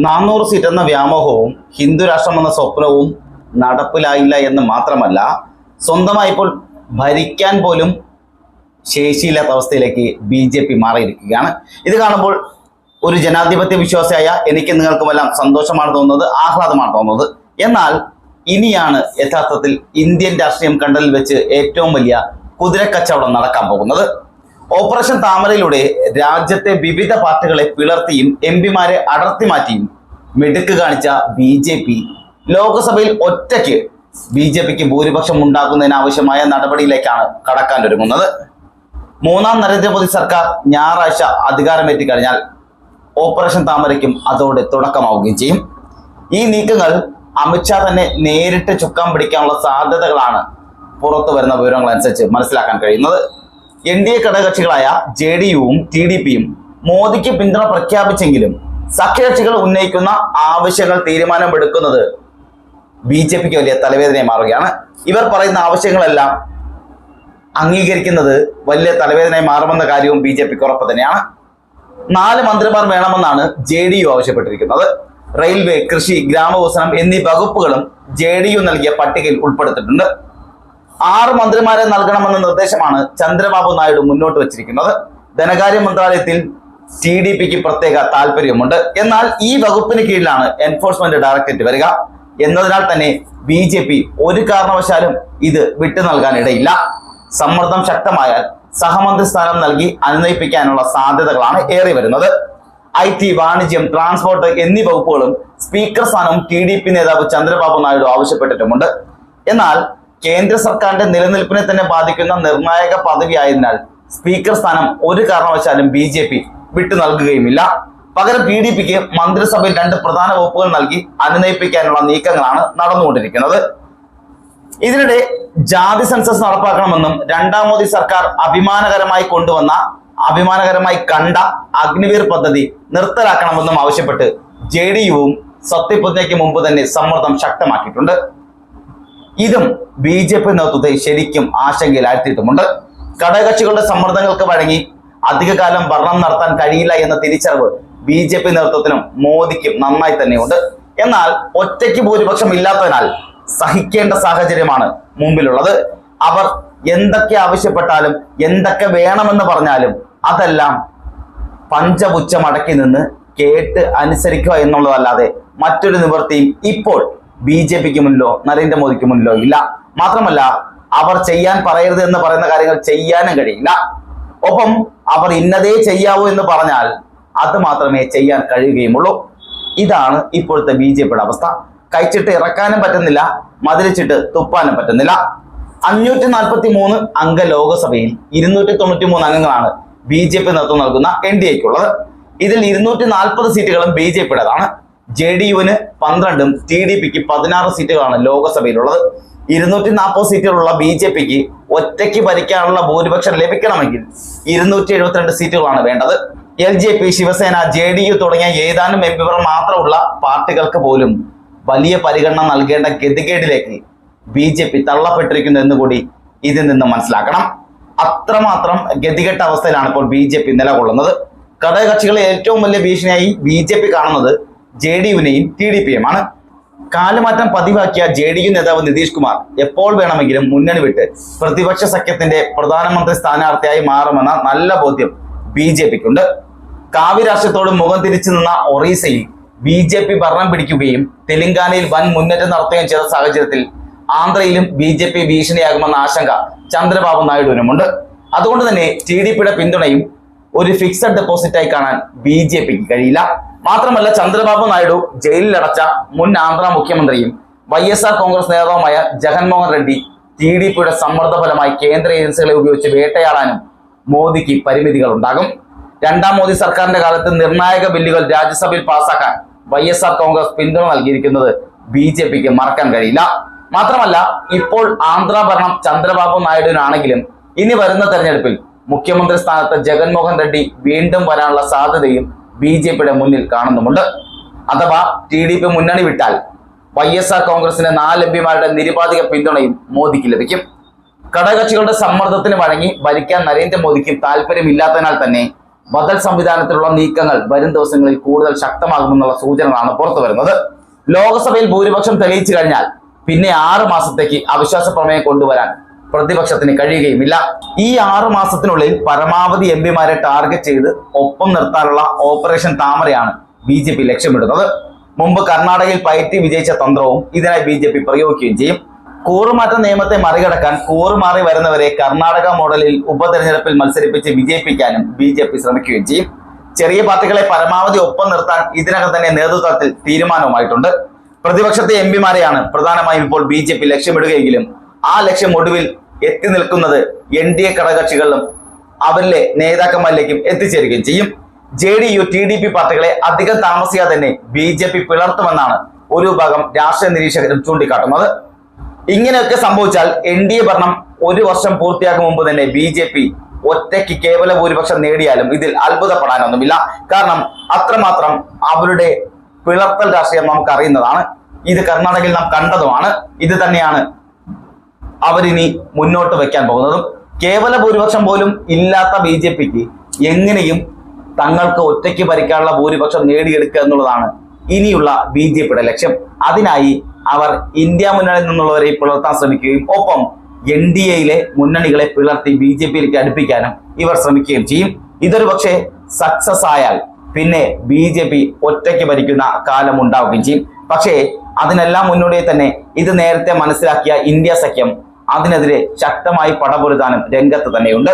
400 seat എന്ന വ്യാമോഹവും ഹിന്ദു രാഷ്ട്രമെന്ന സ്വപ്നവും നടപ്പിലായില്ല എന്ന് മാത്രമല്ല, സ്വന്തമായി ഇപ്പോൾ ഭരിക്കാൻ പോലും ശേഷിയില്ലാത്ത അവസ്ഥയിലേക്ക് BJP മാറിയിരിക്കുകയാണ്. ഇത് കാണുമ്പോൾ ഒരു ജനാധിപത്യ വിശ്വാസിയായ എനിക്ക് നിങ്ങൾക്കുമെല്ലാം സന്തോഷമാണ് തോന്നുന്നത്, ആഹ്ലാദമാണ് തോന്നുന്നത്. എന്നാൽ ഇനിയാണ് യഥാർത്ഥത്തിൽ ഇന്ത്യൻ രാഷ്ട്രീയം കണ്ടതിൽ വെച്ച് ഏറ്റവും വലിയ കുതിരക്കച്ചവടം നടക്കാൻ പോകുന്നത്. ഓപ്പറേഷൻ താമരയിലൂടെ രാജ്യത്തെ വിവിധ പാർട്ടികളെ പിളർത്തിയും എംപിമാരെ അടർത്തി മാറ്റിയും മിടുക്ക് കാണിച്ച BJP ലോകസഭയിൽ ഒറ്റയ്ക്ക് BJPക്ക് ഭൂരിപക്ഷം ഉണ്ടാക്കുന്നതിനാവശ്യമായ നടപടിയിലേക്കാണ് കടക്കാൻ ഒരുങ്ങുന്നത്. മൂന്നാം നരേന്ദ്രമോദി സർക്കാർ ഞായറാഴ്ച അധികാരമേറ്റി കഴിഞ്ഞാൽ ഓപ്പറേഷൻ താമരയ്ക്കും അതോടെ തുടക്കമാവുകയും ചെയ്യും. ഈ നീക്കങ്ങൾ അമിത്ഷാ തന്നെ നേരിട്ട് ചുക്കാൻ പിടിക്കാനുള്ള സാധ്യതകളാണ് പുറത്തു വരുന്ന വിവരങ്ങൾ അനുസരിച്ച് മനസ്സിലാക്കാൻ കഴിയുന്നത്. NDA ഘടകകക്ഷികളായ JDUവും TDPയും മോദിക്ക് പിന്തുണ പ്രഖ്യാപിച്ചെങ്കിലും സഖ്യകക്ഷികൾ ഉന്നയിക്കുന്ന ആവശ്യങ്ങൾ തീരുമാനമെടുക്കുന്നത് BJPക്ക് വലിയ തലവേദനയായി മാറുകയാണ്. ഇവർ പറയുന്ന ആവശ്യങ്ങളെല്ലാം അംഗീകരിക്കുന്നത് വലിയ തലവേദനയായി മാറുമെന്ന കാര്യവും BJPക്ക് ഉറപ്പ് തന്നെയാണ്. 4 മന്ത്രിമാർ വേണമെന്നാണ് JDU ആവശ്യപ്പെട്ടിരിക്കുന്നത്. റെയിൽവേ, കൃഷി, ഗ്രാമവികസനം എന്നീ വകുപ്പുകളും JDU നൽകിയ പട്ടികയിൽ ഉൾപ്പെടുത്തിയിട്ടുണ്ട്. 6 മന്ത്രിമാരെ നൽകണമെന്ന നിർദ്ദേശമാണ് ചന്ദ്രബാബു നായിഡു മുന്നോട്ട് വച്ചിരിക്കുന്നത്. ധനകാര്യ മന്ത്രാലയത്തിൽ TDPക്ക് പ്രത്യേക താല്പര്യമുണ്ട്. എന്നാൽ ഈ വകുപ്പിന് കീഴിലാണ് എൻഫോഴ്സ്മെന്റ് ഡയറക്ടറേറ്റ് വരിക എന്നതിനാൽ തന്നെ BJP ഒരു കാരണവശാലും ഇത് വിട്ടു നൽകാൻ ഇടയില്ല. സമ്മർദ്ദം ശക്തമായാൽ സഹമന്ത്രി സ്ഥാനം നൽകി അനുനയിപ്പിക്കാനുള്ള സാധ്യതകളാണ് ഏറി വരുന്നത്. IT, വാണിജ്യം, ട്രാൻസ്പോർട്ട് എന്നീ വകുപ്പുകളും സ്പീക്കർ സ്ഥാനവും TDP നേതാവ് ചന്ദ്രബാബു നായിഡു ആവശ്യപ്പെട്ടിട്ടുമുണ്ട്. എന്നാൽ കേന്ദ്ര സർക്കാരിന്റെ നിലനിൽപ്പിനെ തന്നെ ബാധിക്കുന്ന നിർണായക പദവിയായതിനാൽ സ്പീക്കർ സ്ഥാനം ഒരു കാരണവശാലും BJP വിട്ടു നൽകുകയുമില്ല. പകരം PDPക്ക് മന്ത്രിസഭയിൽ 2 പ്രധാന വകുപ്പുകൾ നൽകി അനുനയിപ്പിക്കാനുള്ള നീക്കങ്ങളാണ് നടന്നുകൊണ്ടിരിക്കുന്നത്. ഇതിനിടെ ജാതി സെൻസസ് നടപ്പാക്കണമെന്നും 2ാം മോദി സർക്കാർ അഭിമാനകരമായി കണ്ട അഗ്നിവീർ പദ്ധതി നിർത്തലാക്കണമെന്നും ആവശ്യപ്പെട്ട് JDUവും സത്യപ്രതിജ്ഞയ്ക്ക് മുമ്പ് തന്നെ സമ്മർദ്ദം ശക്തമാക്കിയിട്ടുണ്ട്. ഇതും BJP നേതൃത്വത്തെ ശരിക്കും ആശങ്കയിലാഴ്ത്തിയിട്ടുമുണ്ട്. ഘടകകക്ഷികളുടെ സമ്മർദ്ദങ്ങൾക്ക് വഴങ്ങി അധികകാലം ഭരണം നടത്താൻ കഴിയില്ല എന്ന തിരിച്ചറിവ് BJP നേതൃത്വത്തിനും മോദിക്കും നന്നായി തന്നെയുണ്ട്. എന്നാൽ ഒറ്റയ്ക്ക് ഭൂരിപക്ഷം ഇല്ലാത്തതിനാൽ സഹിക്കേണ്ട സാഹചര്യമാണ് മുമ്പിലുള്ളത്. അവർ എന്തൊക്കെ ആവശ്യപ്പെട്ടാലും എന്തൊക്കെ വേണമെന്ന് പറഞ്ഞാലും അതെല്ലാം പഞ്ചപുച്ഛം അടക്കി നിന്ന് കേട്ട് അനുസരിക്കുക എന്നുള്ളതല്ലാതെ മറ്റൊരു നിവൃത്തിയും ഇപ്പോൾ BJPക്ക് മുന്നിലോ നരേന്ദ്രമോദിക്ക് മുന്നിലോ ഇല്ല. മാത്രമല്ല, അവർ ചെയ്യാൻ പറയരുത് എന്ന് പറയുന്ന കാര്യങ്ങൾ ചെയ്യാനും കഴിയില്ല. ഒപ്പം അവർ ഇന്നതേ ചെയ്യാവൂ എന്ന് പറഞ്ഞാൽ അത് മാത്രമേ ചെയ്യാൻ കഴിയുകയുമുള്ളൂ. ഇതാണ് ഇപ്പോഴത്തെ BJPയുടെ അവസ്ഥ. കഴിച്ചിട്ട് ഇറക്കാനും പറ്റുന്നില്ല, മതിലിച്ചിട്ട് തുപ്പാനും പറ്റുന്നില്ല. 543 അംഗ ലോകസഭയിൽ 293 അംഗങ്ങളാണ് BJP നേതൃത്വം നൽകുന്ന NDAക്കുള്ളത്. ഇതിൽ 240 സീറ്റുകളും BJPയുടേതാണ്. JDUവിന് 12ഉം TDPക്ക് 16 സീറ്റുകളാണ് ലോകസഭയിലുള്ളത്. 240 സീറ്റുകളുള്ള BJPക്ക് ഒറ്റയ്ക്ക് ഭരിക്കാനുള്ള ഭൂരിപക്ഷം ലഭിക്കണമെങ്കിൽ 272 സീറ്റുകളാണ് വേണ്ടത്. LJP, ശിവസേന, JDU തുടങ്ങിയ ഏതാനും എംപിമാർ മാത്രമുള്ള പാർട്ടികൾക്ക് പോലും വലിയ പരിഗണന നൽകേണ്ട ഗതികേടിലേക്ക് BJP തള്ളപ്പെട്ടിരിക്കുന്നു എന്നുകൂടി ഇതിൽ നിന്ന് മനസ്സിലാക്കണം. അത്രമാത്രം ഗതികെട്ട അവസ്ഥയിലാണ് ഇപ്പോൾ BJP നിലകൊള്ളുന്നത്. ഘടകകക്ഷികളെ ഏറ്റവും വലിയ ഭീഷണിയായി BJP കാണുന്നത് JDUവിനെയും TDPയുമാണ്. കാലുമാറ്റം പതിവാക്കിയ JDU നേതാവ് നിതീഷ് കുമാർ എപ്പോൾ വേണമെങ്കിലും മുന്നണി വിട്ട് പ്രതിപക്ഷ സഖ്യത്തിന്റെ പ്രധാനമന്ത്രി സ്ഥാനാർത്ഥിയായി മാറുമെന്ന നല്ല ബോധ്യം BJPക്കുണ്ട്. കാവ്യ രാഷ്ട്രീയത്തോട് മുഖം തിരിച്ചു നിന്ന ഒറീസയിൽ BJP ഭരണം പിടിക്കുകയും തെലങ്കാനയിൽ വൻ മുന്നേറ്റം നടത്തുകയും ചെയ്ത സാഹചര്യത്തിൽ ആന്ധ്രയിലും BJP ഭീഷണിയാകുമെന്ന ആശങ്ക ചന്ദ്രബാബു നായിഡുവിനുമുണ്ട്. അതുകൊണ്ട് തന്നെ TDPയുടെ പിന്തുണയും ഒരു ഫിക്സഡ് ഡെപ്പോസിറ്റായി കാണാൻ BJPക്ക് കഴിയില്ല. മാത്രമല്ല, ചന്ദ്രബാബു നായിഡു ജയിലിലടച്ച മുൻ ആന്ധ്ര മുഖ്യമന്ത്രിയും YSR കോൺഗ്രസ് നേതാവുമായ ജഗൻമോഹൻ റെഡ്ഡി TDPയുടെ സമ്മർദ്ദ ഫലമായി കേന്ദ്ര ഏജൻസികളെ ഉപയോഗിച്ച് വേട്ടയാടാനും മോദിക്ക് പരിമിതികൾ ഉണ്ടാകും. 2ാം മോദി സർക്കാരിന്റെ കാലത്ത് നിർണായക ബില്ലുകൾ രാജ്യസഭയിൽ പാസാക്കാൻ YSR കോൺഗ്രസ് പിന്തുണ നൽകിയിരിക്കുന്നത് BJPക്ക് മറക്കാൻ കഴിയില്ല. മാത്രമല്ല, ഇപ്പോൾ ആന്ധ്ര ഭരണം ചന്ദ്രബാബു നായിഡുവിനാണെങ്കിലും ഇനി വരുന്ന തെരഞ്ഞെടുപ്പിൽ മുഖ്യമന്ത്രി സ്ഥാനത്ത് ജഗൻമോഹൻ റെഡ്ഡി വീണ്ടും വരാനുള്ള സാധ്യതയും BJPയുടെ മുന്നിൽ കാണുന്നുമുണ്ട്. അഥവാ TDP മുന്നണി വിട്ടാൽ YSR കോൺഗ്രസിന്റെ 4 എംപിമാരുടെ നിരുപാധിക പിന്തുണയും മോദിക്ക് ലഭിക്കും. ഘടകകക്ഷികളുടെ സമ്മർദ്ദത്തിന് വഴങ്ങി ഭരിക്കാൻ നരേന്ദ്രമോദിക്ക് താല്പര്യമില്ലാത്തതിനാൽ തന്നെ ബദൽ സംവിധാനത്തിലുള്ള നീക്കങ്ങൾ വരും ദിവസങ്ങളിൽ കൂടുതൽ ശക്തമാകുമെന്നുള്ള സൂചനകളാണ് പുറത്തു വരുന്നത്. ലോക്സഭയിൽ ഭൂരിപക്ഷം തെളിയിച്ചു കഴിഞ്ഞാൽ പിന്നെ 6 മാസത്തേക്ക് അവിശ്വാസ പ്രമേയം കൊണ്ടുവരാൻ പ്രതിപക്ഷത്തിന് കഴിയുകയുമില്ല. ഈ 6 മാസത്തിനുള്ളിൽ പരമാവധി എംപിമാരെ ടാർഗറ്റ് ചെയ്ത് ഒപ്പം നിർത്താനുള്ള ഓപ്പറേഷൻ താമരയാണ് BJP ലക്ഷ്യമിടുന്നത്. മുമ്പ് കർണാടകയിൽ പയറ്റി വിജയിച്ച തന്ത്രവും ഇതിനായി BJP പ്രയോഗിക്കുകയും ചെയ്യും. കൂറുമാറ്റ നിയമത്തെ മറികടക്കാൻ കൂറുമാറി വരുന്നവരെ കർണാടക മോഡലിൽ ഉപതെരഞ്ഞെടുപ്പിൽ മത്സരിപ്പിച്ച് വിജയിപ്പിക്കാനും BJP ശ്രമിക്കുകയും ചെയ്യും. ചെറിയ പാർട്ടികളെ പരമാവധി ഒപ്പം നിർത്താൻ ഇതിനകം തന്നെ നേതൃത്വത്തിൽ തീരുമാനവുമായിട്ടുണ്ട്. പ്രതിപക്ഷത്തെ എംപിമാരെയാണ് പ്രധാനമായും ഇപ്പോൾ BJP ലക്ഷ്യമിടുകയെങ്കിലും ആ ലക്ഷ്യം ഒടുവിൽ എത്തി നിൽക്കുന്നത് NDA ഘടകകക്ഷികളിലും അവരിലെ നേതാക്കന്മാരിലേക്കും എത്തിച്ചേരുകയും ചെയ്യും. JDU, TDP പാർട്ടികളെ അധികം താമസിയാതെ തന്നെ BJP പിളർത്തുമെന്നാണ് ഒരു വിഭാഗം രാഷ്ട്രീയ നിരീക്ഷകരും ചൂണ്ടിക്കാട്ടുന്നത്. ഇങ്ങനെയൊക്കെ സംഭവിച്ചാൽ NDA ഭരണം 1 വർഷം പൂർത്തിയാക്കും മുമ്പ് തന്നെ BJP ഒറ്റയ്ക്ക് കേവല ഭൂരിപക്ഷം നേടിയാലും ഇതിൽ അത്ഭുതപ്പെടാനൊന്നുമില്ല. കാരണം അത്രമാത്രം അവരുടെ പിളർത്തൽ രാഷ്ട്രീയം നമുക്ക് അറിയുന്നതാണ്. ഇത് കർണാടകയിൽ നാം കണ്ടതുമാണ്. ഇത് തന്നെയാണ് അവരിനി മുന്നോട്ട് വയ്ക്കാൻ പോകുന്നതും. കേവല ഭൂരിപക്ഷം പോലും ഇല്ലാത്ത BJPക്ക് എങ്ങനെയും തങ്ങൾക്ക് ഒറ്റയ്ക്ക് ഭരിക്കാനുള്ള ഭൂരിപക്ഷം നേടിയെടുക്കുക എന്നുള്ളതാണ് ഇനിയുള്ള BJPയുടെ ലക്ഷ്യം. അതിനായി അവർ ഇന്ത്യ മുന്നണിയിൽ നിന്നുള്ളവരെ പിളർത്താൻ ശ്രമിക്കുകയും ഒപ്പം NDAയിലെ മുന്നണികളെ പിളർത്തി BJPയിലേക്ക് അടുപ്പിക്കാനും ഇവർ ശ്രമിക്കുകയും ചെയ്യും. ഇതൊരു പക്ഷേ സക്സസ് ആയാൽ പിന്നെ BJP ഒറ്റയ്ക്ക് ഭരിക്കുന്ന കാലം ഉണ്ടാവുകയും ചെയ്യും. പക്ഷേ അതിനെല്ലാം മുന്നോടിയായി തന്നെ ഇത് നേരത്തെ മനസ്സിലാക്കിയ ഇന്ത്യ സഖ്യം അതിനെതിരെ ശക്തമായി പടപൊരുതാനും രംഗത്ത് തന്നെയുണ്ട്.